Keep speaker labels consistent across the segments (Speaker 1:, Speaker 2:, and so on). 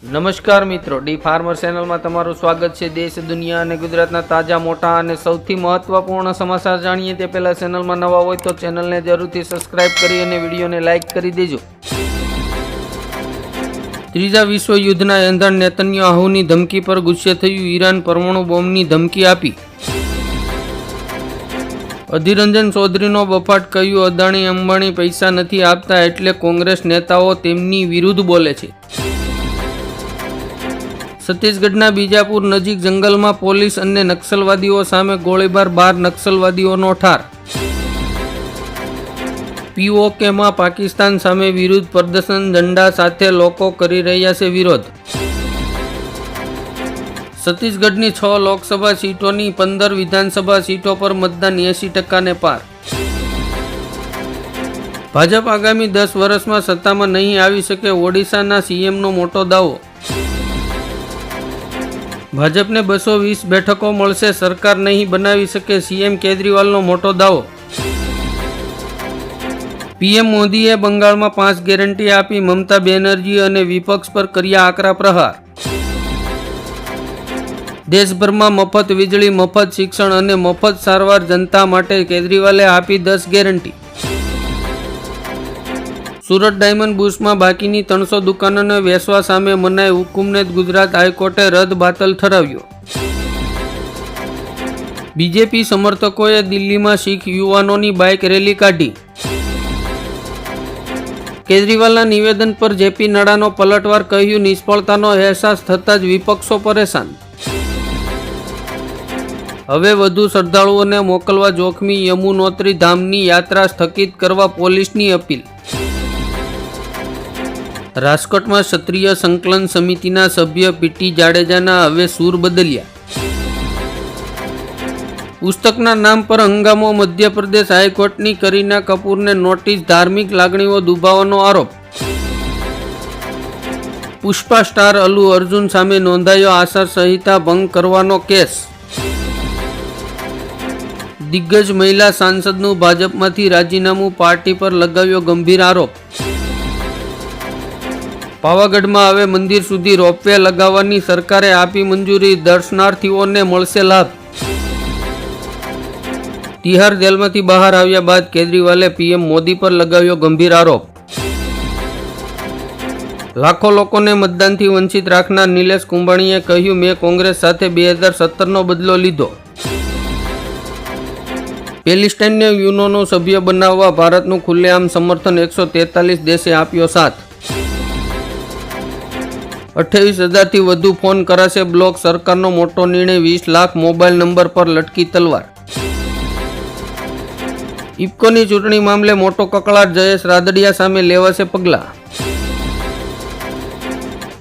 Speaker 1: નમસ્કાર મિત્રો, D farmer ચેનલમાં તમારું સ્વાગત છે। દેશ, દુનિયા અને ગુજરાતના તાજા, મોટા અને સૌથી મહત્વપૂર્ણ સમાચાર જાણીએ તે પહેલા ચેનલમાં નવા હોય તો ચેનલને જરૂરથી સબસ્ક્રાઇબ કરી અને વિડીયોને લાઇક કરી દેજો। ત્રીજા વિશ્વ યુદ્ધના એંધાણ નેતન્યાહુની ધમકી પર ગુસ્સે થયું ઈરાન, પરમાણુ બોમ્બની ધમકી આપી। અધિરંજન ચૌધરીનો બફાટ, કહ્યું અદાણી અંબાણી પૈસા નથી આપતા એટલે કોંગ્રેસ નેતાઓ તેમની વિરુદ્ધ બોલે છે। છત્તીસગઢના બીજાપુર નજીક જંગલમાં પોલીસ અને નક્સલવાદીઓ સામે ગોળીબાર, 12 નક્સલવાદીઓનો ઠાર। પીઓકેમાં પાકિસ્તાન સામે વિરુદ્ધ પ્રદર્શન, ઝંડા સાથે લોકો કરી રહ્યા છે વિરોધ। છત્તીસગઢની 6 લોકસભા સીટોની 15 વિધાનસભા સીટો પર મતદાન 80% પાર। ભાજપ આગામી 10 વર્ષમાં સત્તામાં નહીં આવી શકે, ઓડિશાના સીએમનો મોટો દાવો। ભાજપને 220 બેઠકો મળશે, સરકાર નહીં બનાવી શકે, સીએમ કેજરીવાલનો મોટો દાવો। પીએમ મોદીએ બંગાળમાં 5 ગેરંટી આપી, મમતા બેનર્જી અને વિપક્ષ પર કર્યા આકરા પ્રહાર। દેશભરમાં મફત વીજળી, મફત શિક્ષણ અને મફત સારવાર જનતા માટે કેજરીવાલે આપી 10 ગેરંટી। સુરત ડાયમંડ બુર્સમાં બાકીની 300 દુકાનોને વેચવા સામે મનાઈ હુકુમને ગુજરાત હાઈકોર્ટે રદ બાતલ ઠરાવ્યો। બીજેપી સમર્થકોએ દિલ્હીમાં શીખ યુવાનોની બાઇક રેલી કાઢી। કેજરીવાલના નિવેદન પર જેપી નડ્ડાનો પલટવાર, કહ્યું નિષ્ફળતાનો અહેસાસ થતાં જ વિપક્ષો પરેશાન। હવે વધુ શ્રદ્ધાળુઓને મોકલવા જોખમી યમુનોત્રી ધામની યાત્રા સ્થગિત કરવા પોલીસની અપીલ। રાજકોટમાં ક્ષત્રિય સંકલન સમિતિના સભ્ય પીટી જાડેજાના હવે સૂર બદલ્યા। પુસ્તકના નામ પર હંગામો, મધ્યપ્રદેશ હાઈકોર્ટની કરીના કપૂરને નોટિસ, ધાર્મિક લાગણીઓ દુભાવવાનો આરોપ। પુષ્પા સ્ટાર અલ્લુ અર્જુન સામે નોંધાયો આચારસંહિતા ભંગ કરવાનો કેસ। દિગ્ગજ મહિલા સાંસદનું ભાજપમાંથી રાજીનામું, પાર્ટી પર લગાવ્યો ગંભીર આરોપ। પાવાગઢમાં હવે મંદિર સુધી રોપવે લગાવવાની સરકારે આપી મંજૂરી, દર્શનાર્થીઓને મળશે લાભ। તિહાર જેલમાંથી બહાર આવ્યા બાદ કેજરીવાલે પીએમ મોદી પર લગાવ્યો ગંભીર આરોપ। લાખો લોકોને મતદાનથી વંચિત રાખનાર નિલેશ કુંભાણીએ કહ્યું, મેં કોંગ્રેસ સાથે 2017નો બદલો લીધો। પેલેસ્ટાઇનને યુનોનો સભ્ય બનાવવા ભારતનું ખુલ્લેઆમ સમર્થન, 143 દેશે આપ્યો સાથ। 28,000થી વધુ ફોન કરાશે બ્લોક, સરકારનો મોટો નિર્ણય, 20 લાખ મોબાઈલ નંબર પર લટકી તલવાર। ઇફકોની ચૂંટણી મામલે મોટો કકળાટ, જયેશ રાદડિયા સામે લેવાશે પગલાં।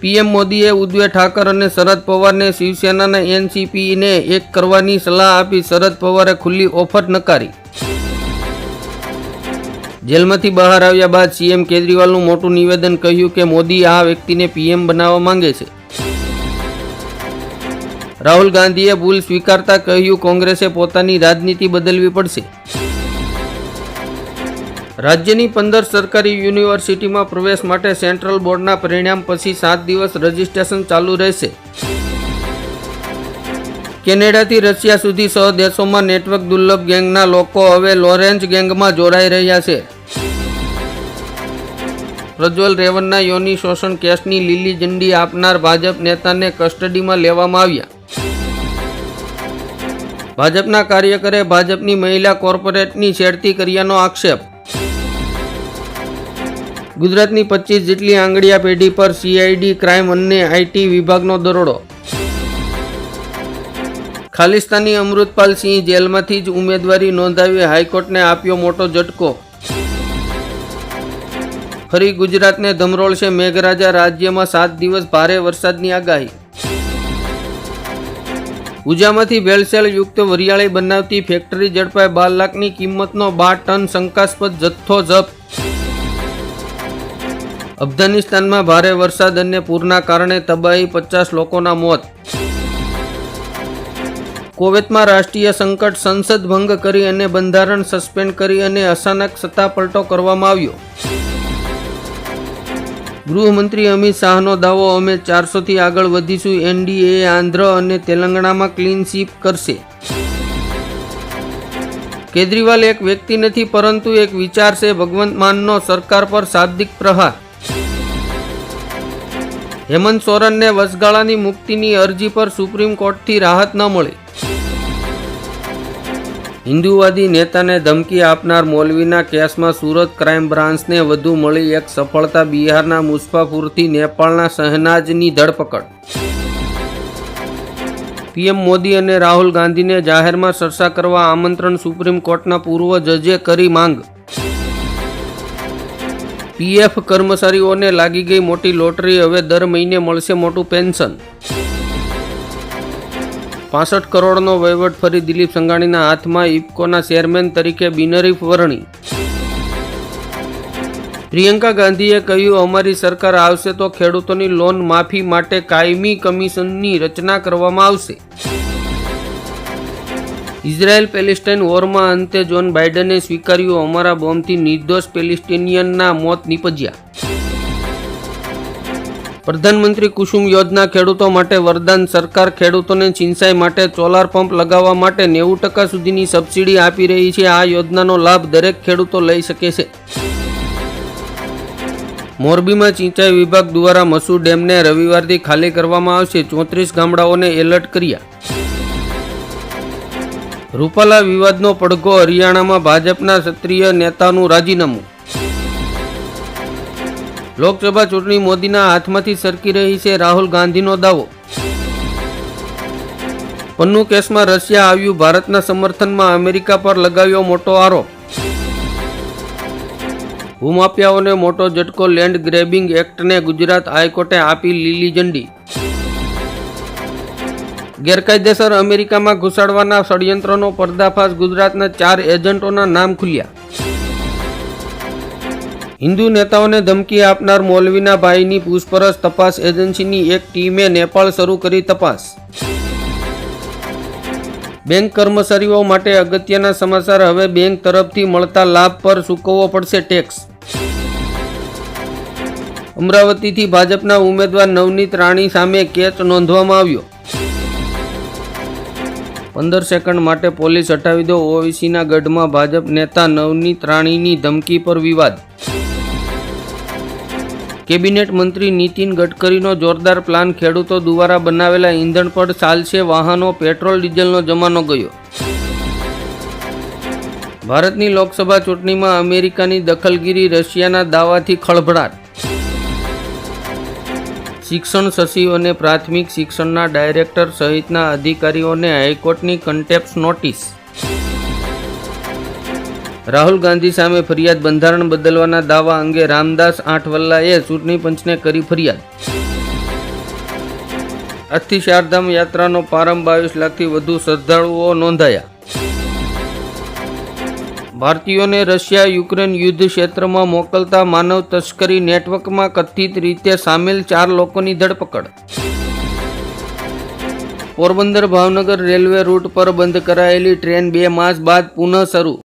Speaker 1: પીએમ મોદીએ ઉદ્ધવ ઠાકર અને શરદ પવારને શિવસેનાના એનસીપીને એક કરવાની સલાહ આપી, શરદ પવારે ખુલ્લી ઓફર નકારી। જેલમાંથી બહાર આવ્યા બાદ સીએમ કેજરીવાલનું મોટું નિવેદન, કહ્યું કે મોદી આ વ્યક્તિને પીએમ બનાવવા માંગે છે। રાહુલ ગાંધીએ ભૂલ સ્વીકારતા કહ્યું, કોંગ્રેસે પોતાની રાજનીતિ બદલવી પડશે। રાજ્યની 15 સરકારી યુનિવર્સિટીમાં પ્રવેશ માટે સેન્ટ્રલ બોર્ડના પરિણામ પછી 7 દિવસ રજીસ્ટ્રેશન ચાલુ રહેશે। કેનેડાથી રશિયા સુધી 6 દેશોમાં નેટવર્ક દુર્લભ ગેંગના લોકો હવે લોરેન્જ ગેંગમાં જોડાઈ રહ્યા છે। પ્રજ્વલ રેવન્ના યોનિ શોષણ કેસની લીલી ઝંડી આપનાર ભાજપ નેતાને કસ્ટડીમાં લેવામાં આવ્યા। ભાજપના કાર્યકરે ભાજપની મહિલા કોર્પોરેટની છેડતી કર્યાનો આક્ષેપ। ગુજરાતની 25 જેટલી આંગડિયા પેઢી પર સીઆઈડી ક્રાઇમ અને આઈટી વિભાગનો દરોડો। ખાલિસ્તાની અમૃતપાલ સિંહ જેલમાંથી જ ઉમેદવારી નોંધાવી, હાઈકોર્ટને આપ્યો મોટો ઝટકો। ફરી ગુજરાતને ધમરોળશે મેઘરાજા, રાજ્યમાં 7 દિવસ ભારે વરસાદની આગાહી। ઉજામાંથી ભેળસેળ યુક્ત વરિયાળી બનાવતી ફેક્ટરી ઝડપાઈ, 12 લાખની કિંમતનો 12 ટન શંકાસ્પદ જથ્થો જપ્ત। અફઘાનિસ્તાનમાં ભારે વરસાદ અને પૂરના કારણે તબાહી, 50 લોકોના મોત। કુવૈતમાં રાષ્ટ્રીય સંકટ, સંસદ ભંગ કરી અને બંધારણ સસ્પેન્ડ કરી અને અચાનક સત્તા પલટો કરવામાં આવ્યો। ગૃહમંત્રી અમિત શાહનો દાવો, અમે 400થી આગળ વધીશું. એનડીએ આંધ્ર અને તેલંગાણામાં ક્લીન સ્વીપ કરશે. કેજરીવાલ એક વ્યક્તિ નથી પરંતુ એક વિચાર છે. ભગવંત માનનો સરકાર પર શાબ્દિક પ્રહાર. હેમંત સોરેનને વચગાળાની મુક્તિની અરજી પર સુપ્રીમ કોર્ટથી રાહત ન મળી. હિન્દુવાદી નેતાને ધમકી આપનાર મૌલવીના કેસમાં સુરત ક્રાઇમ બ્રાન્ચને વધુ મળી એક સફળતા. બિહારના મુઝફ્ફરપુરથી નેપાળના શહેનાજની ધરપકડ. પીએમ મોદી અને રાહુલ ગાંધીને જાહેરમાં ચર્ચા કરવા આમંત્રણ. સુપ્રીમ કોર્ટના પૂર્વ જજે કરી માંગ. પીએફ કર્મચારીઓને લાગી ગઈ મોટી લોટરી, હવે દર મહિને મળશે મોટું પેન્શન. 65 કરોડનો વહીવટ ફરી દિલીપ સંઘાણીના હાથમાં. ઇફકોના ચેરમેન તરીકે બિનહરીફ વરણી. પ્રિયંકા ગાંધીએ કહ્યું, અમારી સરકાર આવશે તો ખેડૂતોની લોન માફી માટે કાયમી કમિશનની રચના કરવામાં આવશે. ઇઝરાયલ પેલેસ્ટાઇન વોરમાં અંતે જોન બાઇડને સ્વીકાર્યું, અમારા બોમ્બથી નિર્દોષ પેલેસ્ટિનિયનના મોત નીપજ્યા. પ્રધાનમંત્રી કુસુમ યોજના ખેડૂતો માટે વરદાન. સરકાર ખેડૂતોને સિંચાઈ માટે સોલાર પંપ લગાવવા માટે 90% સુધીની સબસિડી આપી રહી છે. આ યોજનાનો લાભ દરેક ખેડૂતો લઈ શકે છે. મોરબીમાં સિંચાઈ વિભાગ દ્વારા મસૂર ડેમને રવિવારથી ખાલી કરવામાં આવશે. 34 ગામડાઓને એલર્ટ કર્યા. રૂપાલા વિવાદનો પડઘો. હરિયાણામાં ભાજપના ક્ષત્રિય નેતાનું રાજીનામું. લોકસભા ચૂંટણી મોદીના હાથમાંથી સરકી રહી છે. રાહુલ ગાંધીનો દાવો. પન્નુ કેસમાં રશિયા આવ્યું. ભારતના સમર્થનમાં અમેરિકા પર લગાવ્યો મોટો આરોપ. ભૂમાફિયાઓને મોટો ઝટકો. લેન્ડ ગ્રેબિંગ એક્ટને ગુજરાત હાઈકોર્ટે આપી લીલી ઝંડી. ગેરકાયદેસર અમેરિકામાં ઘુસાડવાના ષડયંત્રનો પર્દાફાશ. ગુજરાતના 4 એજન્ટોના નામ ખુલ્યા. હિન્દુ નેતાઓને ધમકી આપનાર મૌલવીના ભાઈની પૂછપરછ. તપાસ એજન્સીની એક ટીમે નેપાળ શરૂ કરી તપાસ. બેંક કર્મચારીઓ માટે અગત્યના સમાચાર. હવે બેંક તરફથી મળતા લાભ પર ચૂકવવો પડશે ટેક્સ. અમરાવતીથી ભાજપના ઉમેદવાર નવનીત રાણી સામે કેસ નોંધવામાં આવ્યો. 15 સેકન્ડ માટે પોલીસ હટાવી દો. ઓવીસીના ગઢમાં ભાજપ નેતા નવનીત રાણીની ધમકી પર વિવાદ. કેબિનેટ મંત્રી નીતિન ગડકરીનો જોરદાર પ્લાન. ખેડૂતો દ્વારા બનાવેલા ઈંધણ પર ચાલશે વાહનો. પેટ્રોલ ડીઝલનો જમાનો ગયો. ભારતની લોકસભા ચૂંટણીમાં અમેરિકાની દખલગીરી. રશિયાના દાવાથી ખળભળાટ. શિક્ષણ સચિવ અને પ્રાથમિક શિક્ષણના ડાયરેક્ટર સહિતના અધિકારીઓને હાઈકોર્ટની કન્ટેમ્પ્ટ નોટિસ. રાહુલ ગાંધી સામે ફરિયાદ. બંધારણ બદલવાના દાવા અંગે રામદાસ આઠવલ્લાએ ચૂંટણી પંચને કરી ફરિયાદ. આજથી ચારધામ યાત્રાનો પ્રારંભ. 22 લાખથી વધુ શ્રદ્ધાળુઓ નોંધાયા. ભારતીયોને રશિયા યુક્રેન યુદ્ધ ક્ષેત્રમાં મોકલતા માનવ તસ્કરી નેટવર્કમાં કથિત રીતે સામેલ 4 લોકોની ધરપકડ. પોરબંદર ભાવનગર રેલવે રૂટ પર બંધ કરાયેલી ટ્રેન 2 માસ બાદ પુનઃ શરૂ.